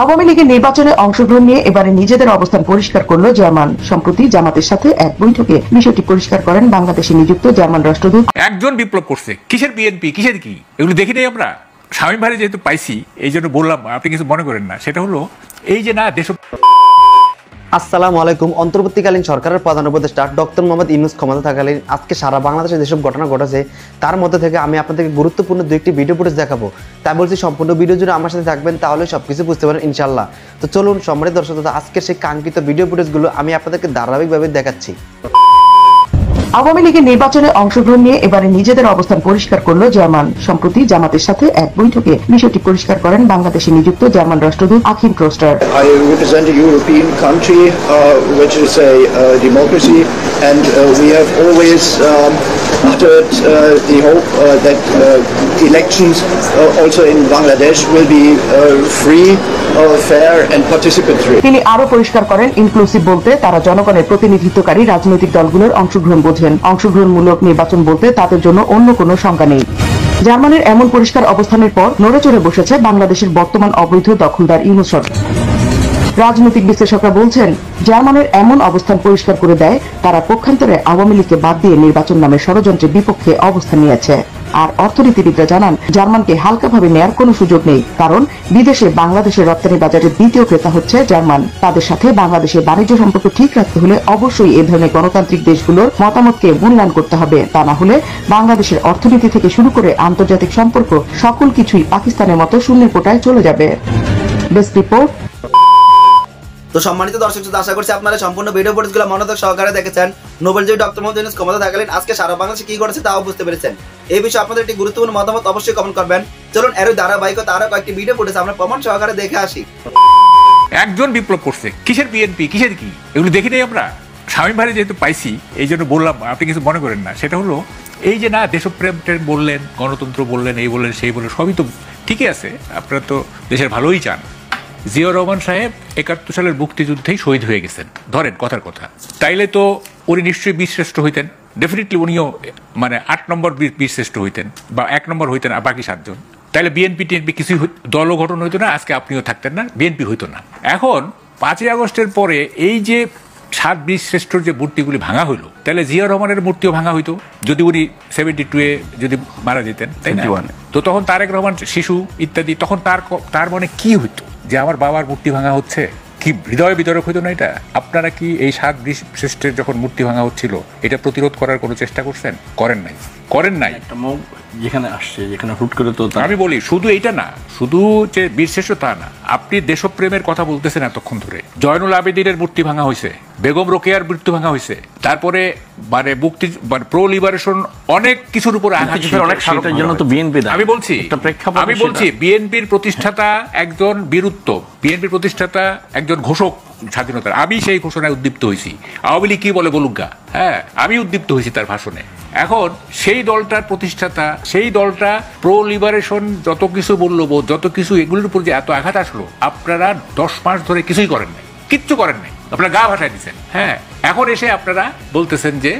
আওয়ামী লীগের নির্বাচনে অংশগ্রহণ নিয়ে এবারে নিজেদের অবস্থান পরিষ্কার করল জার্মান। সম্প্রতি জামাতের সাথে এক বৈঠকে বিষয়টি পরিষ্কার করেন বাংলাদেশে নিযুক্ত জার্মান রাষ্ট্রদূত। একজন বিপ্লব করছে, কিসের বিএনপি, কিসের কি, এগুলো দেখি নাই আমরা। শামীম ভাই যেহেতু পাইছি এই জন্য বললাম, আপনি কিছু মনে করেন না। সেটা হলো এই যে না দেশ। আসসালামু আলাইকুম। অন্তর্বর্তীকালীন সরকারের প্রধান উপদেষ্টা ডক্টর মোহাম্মদ ইউনূস ক্ষমতা থাকাকালীন আজকে সারা বাংলাদেশে যেসব ঘটনা ঘটেছে তার মধ্যে থেকে আমি আপনাদেরকে গুরুত্বপূর্ণ দুইটি ভিডিও ফুটেজ দেখাবো। তাই বলছি সম্পূর্ণ ভিডিও জুড়ে আমার সাথে থাকবেন, তাহলে সবকিছু বুঝতে পারেন ইনশাআল্লাহ। তো চলুন সম্মানিত দর্শক, আজকের সেই কাঙ্ক্ষিত ভিডিও ফুটেজগুলো আমি আপনাদেরকে ধারাবাহিকভাবে দেখাচ্ছি। আওয়ামী লীগের নির্বাচনে অংশগ্রহণ নিয়ে এবারে নিজেদের অবস্থান পরিষ্কার করল জার্মান। সম্প্রতি জামাতের সাথে এক বৈঠকে বিষয়টি পরিষ্কার করেন বাংলাদেশে নিযুক্ত জার্মান রাষ্ট্রদূত Achim ক্রোস্টার। I represent a European country which is a democracy, and we have always uttered the hope that elections also in Bangladesh will be free, fair and participatory. তিনি আরো পরিষ্কার করেন, ইনক্লুসিভ বলতে তারা জনগণের প্রতিনিধিত্বকারী রাজনৈতিক দলগুলোর অংশগ্রহণ বোঝেন। অংশগ্রহণমূলক নির্বাচন বলতে তাদের জন্য অন্য কোনো সংজ্ঞা নেই। জার্মানের এমন পরিষ্কার অবস্থানের পর নড়েচড়ে বসেছে বাংলাদেশের বর্তমান অবৈধ দখলদার ইউনূস সরকার। রাজনৈতিক বিশ্লেষকরা বলছেন, জার্মানের এমন অবস্থান পরিষ্কার করে দেয় তারা পক্ষান্তরে আওয়ামী লীগকে বাদ দিয়ে নির্বাচন নামে ষড়যন্ত্রের বিপক্ষে অবস্থান নিয়েছে। আর অর্থনীতিবিদরা জানান, জার্মানকে হালকাভাবে নেয়ার কোনো সুযোগ নেই, কারণ বিদেশে বাংলাদেশের রপ্তানি বাজারের দ্বিতীয় ক্রেতা হচ্ছে জার্মান। তাদের সাথে বাংলাদেশের বাণিজ্য সম্পর্ক ঠিক রাখতে হলে অবশ্যই এ ধরনের গণতান্ত্রিক দেশগুলোর মতামতকে মূল্যায়ন করতে হবে। তা না হলে বাংলাদেশের অর্থনীতি থেকে শুরু করে আন্তর্জাতিক সম্পর্ক সকল কিছুই পাকিস্তানের মতো শূন্যের কোটায় চলে যাবে। Desk report. তো সম্মানিত দর্শক, আশা করছি আপনারা সম্পূর্ণ ভিডিও ফুটেজগুলো মনোযোগ সহকারে দেখেছেন। নোবেলজয়ী ডক্টর মোহাম্মদ ইউনূস ক্ষমতা থাকাকালীন আজকে সারা বাংলাদেশে কি ঘটেছে তাও বুঝতে পেরেছেন। এই বিষয়ে আপনাদের একটি গুরুত্বপূর্ণ মতামত অবশ্যই কমেন্ট করবেন। চলুন এর ধারাবাহিকতা আরো কয়েকটি ভিডিও ফুটেজ আমরা প্রমাণ সহকারে দেখে আসি। একজন বিপ্লব করছে, কিসের বিএনপি, কিসের কি, এগুলো দেখি নাই আমরা। শামীম ভাই যেহেতু পাইছি এই জন্য বললাম, আপনি কিছু মনে করেন না। সেটা হলো এই যে না দেশপ্রেম বললেন, গণতন্ত্র বললেন, এই বললেন, সেই বললেন, সবই তো ঠিকই আছে। আপনারা তো দেশের ভালোই চান। জিয়াউর রহমান সাহেব ৭১ সালের মুক্তিযুদ্ধেই শহীদ হয়ে গেছেন, ধরেন কথার কথা। তাইলে তো উনি নিশ্চয়ই বীরশ্রেষ্ঠ হইতেন। ডেফিনেটলি উনিও মানে ৮ নম্বর বীরশ্রেষ্ঠ হইতেন, বা ১ নম্বর হইতেন, আর বাকি ৭ জন। তাইলে বিএনপি টিএনপি কিছুই দলও গঠন হইতো না, আজকে আপনিও থাকতেন না, বিএনপি হইতো না। এখন ৫ই আগস্টের পরে এই যে ৭ বীরশ্রেষ্ঠর যে মূর্তিগুলি ভাঙা হইলো, তাহলে জিয়াউর রহমানের মূর্তিও ভাঙা হইতো যদি উনি ৭২-এ যদি মারা যেতেন, তাই না? তো তখন তারেক রহমান শিশু ইত্যাদি, তখন তার মনে কি হইতো যে আমার বাবার মূর্তি ভাঙা হচ্ছে? কি হৃদয় বিতরক হইতো না এটা? আপনারা কি এই ৭ বীরশ্রেষ্ঠের যখন মূর্তি ভাঙা হচ্ছিল এটা প্রতিরোধ করার কোনো চেষ্টা করছেন? করেন নাই। যেখানে আসছে, যেখানে হুট করে তো আমি বলি, শুধু এইটা না, শুধু যে বীরশ্রেষ্ঠ তা না, আপনি দেশপ্রেমের কথা বলতেছেন এতক্ষণ ধরে। জয়নুল আবেদিনের মূর্তি ভাঙা হয়েছে, বেগম রোকেয়ার মূর্তি ভাঙা হয়েছে, তারপরে মানে মুক্তি মানে প্রো লিবারেশন অনেক কিছুর উপরে আঘাত। আমি বলছি বিএনপির প্রতিষ্ঠাতা একজন বীরত্ব, বিএনপির প্রতিষ্ঠাতা একজন ঘোষক স্বাধীনতার। আমি সেই ঘোষণায় উদ্দীপ্ত হয়েছি। আওয়ামী লীগ কি বলে বলুক গা, হ্যাঁ, আমি উদ্দীপ্ত হয়েছি তার ভাষণে। এখন সেই দলটার প্রতিষ্ঠাতা, সেই দলটা প্রো লিবারেশন যত কিছু বললো, যত কিছু, এগুলোর উপর যে এত আঘাত আসলো, আপনারা ১০ মাস ধরে কিছুই করেন নাই, কিচ্ছু করেন নাই, আপনারা গা ভাসায় দিচ্ছেন। হ্যাঁ, এখন এসে আপনারা বলতেছেন যে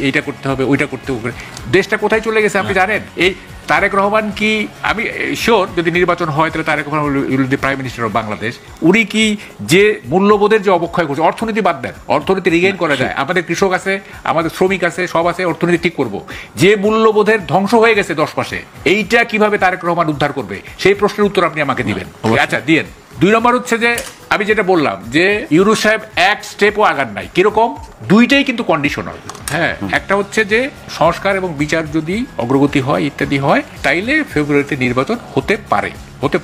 এইটা করতে হবে, ওইটা করতে হবে। দেশটা কোথায় চলে গেছে আপনি জানেন? এই তারেক রহমান কি, আমি শিওর যদি নির্বাচন হয় তাহলে Tarique Rahman will be prime minister of Bangladesh. উনি কি যে মূল্যবোধের যে অবক্ষয় করছে, অর্থনীতি বাদ দেন, অর্থনীতি রিগেইন করা যায়, আমাদের কৃষক আছে, আমাদের শ্রমিক আছে, সব আছে, অর্থনীতি ঠিক করব। যে মূল্যবোধের ধ্বংস হয়ে গেছে ১০ মাসে, এইটা কিভাবে তারেক রহমান উদ্ধার করবে, সেই প্রশ্নের উত্তর আপনি আমাকে দিবেন। আচ্ছা দিয়েন। ২ নম্বর হচ্ছে যে আমি যেটা বললাম যে ইউনূস সাহেব এক স্টেপও আগান নাই। কিরকম? দুইটাই কিন্তু কন্ডিশনাল। হ্যাঁ, একটা হচ্ছে যে সংস্কার এবং বিচার যদি অগ্রগতি হয়, ইত্যাদি হয়, তাইলে ফেব্রুয়ারিতে নির্বাচন হতে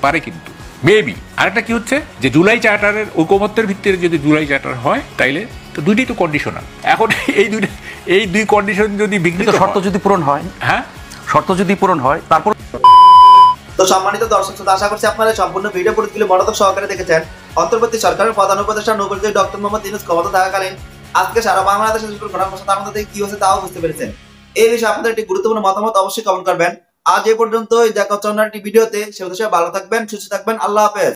পারে কিন্তু মেবি। আরেকটা কি হচ্ছে যে জুলাই চার্টারের ঐকমত্যের ভিত্তিতে যদি জুলাই চার্টার হয়, তাইলে তো দুইটাই তো কন্ডিশনাল। এখন এই দুই কন্ডিশন যদি বিঘ্নিত, শর্ত যদি পূরণ হয়, হ্যাঁ, শর্ত যদি পূরণ হয়, তারপর। তো সম্মানিত দর্শক, আশা করছি আপনারা সম্পূর্ণ ভিডিও ফুটেজগুলো মনোযোগ সহকারে দেখেছেন। অন্তর্বর্তী সরকারের প্রধান উপদেষ্টা নোবেলজয়ী ডক্টর মোহাম্মদ ইউনূস ক্ষমতা থাকাকালীন আজকে সারা বাংলাদেশের ঘটনা তার মধ্যে কি হচ্ছে তাও বুঝতে পেরেছেন। এই বিষয়ে আপনাদের একটি গুরুত্বপূর্ণ মতামত অবশ্যই কমেন্ট করবেন। আজ এ পর্যন্তই, দেখা হচ্ছে অন্য একটি ভিডিওতে। সে ভালো থাকবেন, সুস্থ থাকবেন। আল্লাহ হাফেজ।